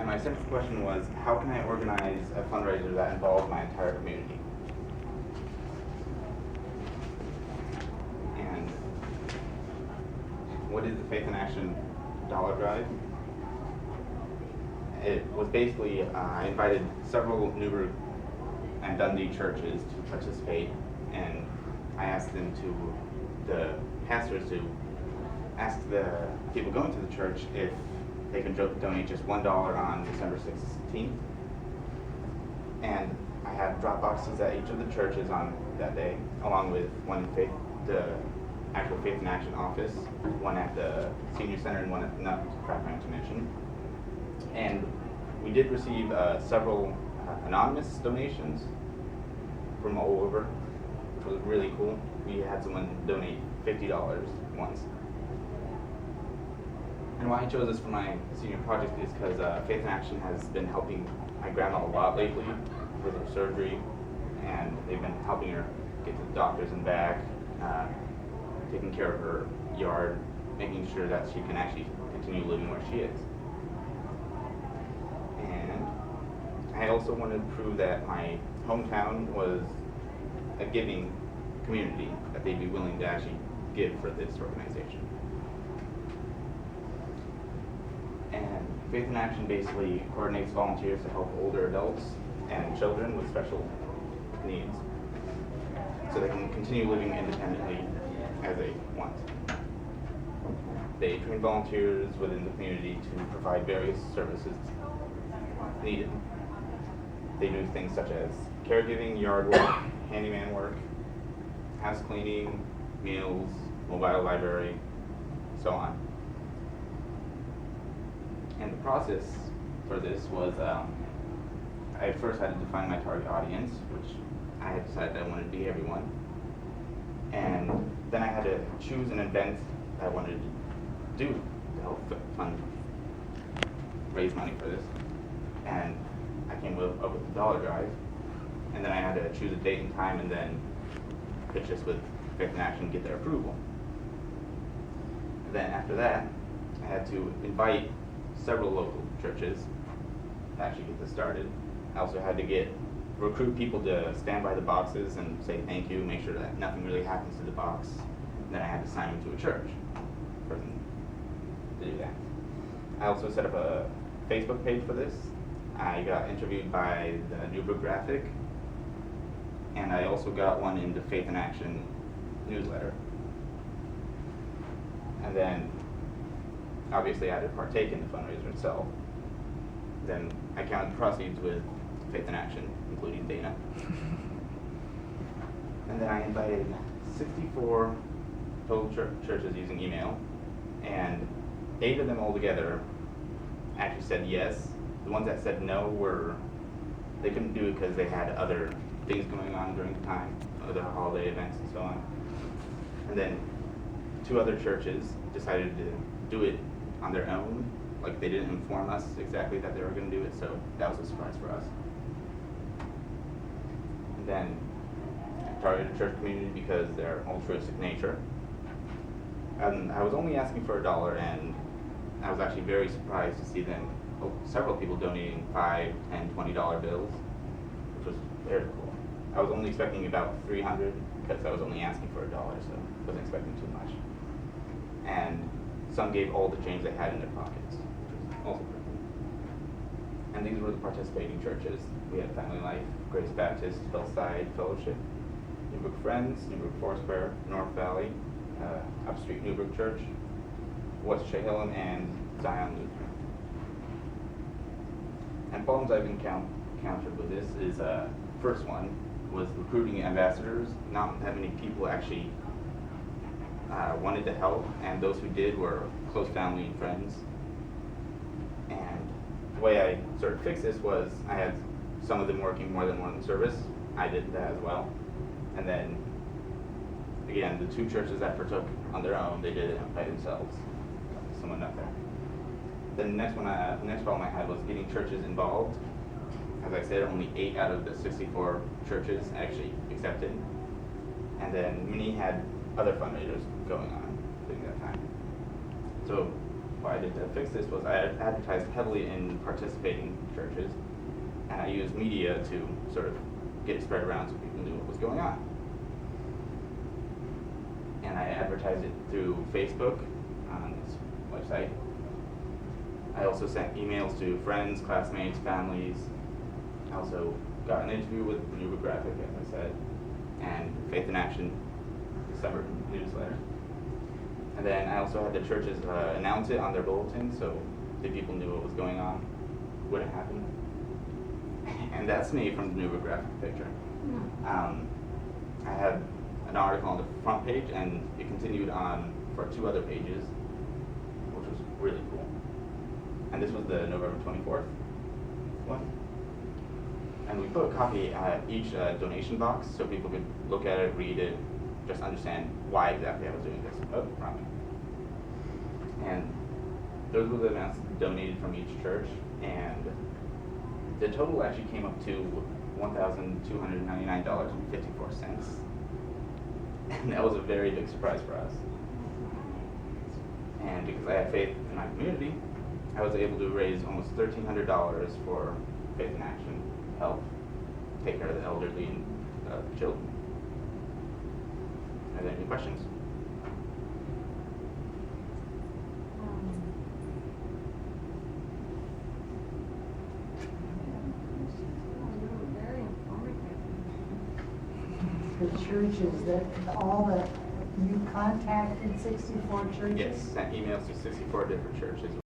my central question was, how can I organize a fundraiser that involves my entire community? And what is the Faith in Action dollar drive? It was basically, I invited several Newberg and Dundee churches to participate, and I asked the pastors to ask the people going to the church if they can donate just $1 on December 16th. And I had drop boxes at each of the churches on that day, along with the actual Faith in Action office, one at the senior center and one at the Nutcraft Mansion. And we did receive several anonymous donations from all over, which was really cool. We had someone donate $50 once. And why I chose this for my senior project is because Faith in Action has been helping my grandma a lot lately with her surgery, and they've been helping her get to the doctors and back, taking care of her yard, making sure that she can actually continue living where she is. And I also wanted to prove that my hometown was a giving community, that they'd be willing to actually give for this organization. And Faith in Action basically coordinates volunteers to help older adults and children with special needs so they can continue living independently as they want. They train volunteers within the community to provide various services needed. They do things such as caregiving, yard work, handyman work, house cleaning, meals, mobile library, so on. And the process for this was, I first had to define my target audience, which I had decided that I wanted to be everyone. And then I had to choose an event I wanted to do to help raise money for this. And I came up with the dollar drive. And then I had to choose a date and time and then pitch this with Faith in Action and get their approval. Then after that, I had to invite several local churches to actually get this started. I also had to recruit people to stand by the boxes and say thank you, make sure that nothing really happens to the box. And then I had to sign them to a church for them to do that. I also set up a Facebook page for this. I got interviewed by the Newberg Graphic, and I also got one in the Faith in Action newsletter. And then obviously I had to partake in the fundraiser itself. Then I counted the proceeds with Faith in Action, including Dana. And then I invited 64 total churches using email, and 8 of them altogether actually said yes. The ones that said no they couldn't do it because they had other things going on during the time, other holiday events and so on. And then 2 other churches decided to do it on their own. Like, they didn't inform us exactly that they were going to do it, so that was a surprise for us. And then I targeted a church community because they're altruistic nature. And I was only asking for $1, and I was actually very surprised to see several people donating $5, $10, $20 bills, which was very cool. I was only expecting about 300 because I was only asking for $1, so I wasn't expecting too much. And some gave all the change they had in their pockets, which was also pretty cool. And these were the participating churches. We had Family Life, Grace Baptist, Hillside Fellowship, Newberg Friends, Newberg Foursquare, North Valley, Upstreet Newberg Church, West Chehalem, and Zion Lutheran. And problems I've encountered with this is, first one was recruiting ambassadors. Not that many people actually wanted to help, and those who did were close family and friends. And the way I sort of fixed this was I had some of them working more than one service. I did that as well. And then, again, the 2 churches that partook on their own, they did it by themselves. Someone up there. The next problem I had was getting churches involved. As I said, only 8 out of the 64 churches actually accepted. And then many had other fundraisers going on during that time. So what I did to fix this was I advertised heavily in participating churches, and I used media to sort of get it spread around so people knew what was going on. And I advertised it through Facebook on this website. I also sent emails to friends, classmates, families. I also got an interview with Newberg Graphic, as I said, and Faith in Action December newsletter. And then I also had the churches announce it on their bulletin so the people knew what was going on, what had happened. And that's me from the Newberg Graphic picture. I had an article on the front page, and it continued on for 2 other pages, which was really cool. And this was the November 24th one. And we put a copy at each donation box so people could look at it, read it, just understand why exactly I was doing this. Oh, wrong. And those were the amounts donated from each church, and the total actually came up to $1,299.54. And that was a very big surprise for us. And because I had faith in my community, I was able to raise almost $1,300 for Faith in Action to help take care of the elderly and children. Are there any questions? Very informative. The churches, that all that you contacted 64 churches? Yes, sent emails to 64 different churches.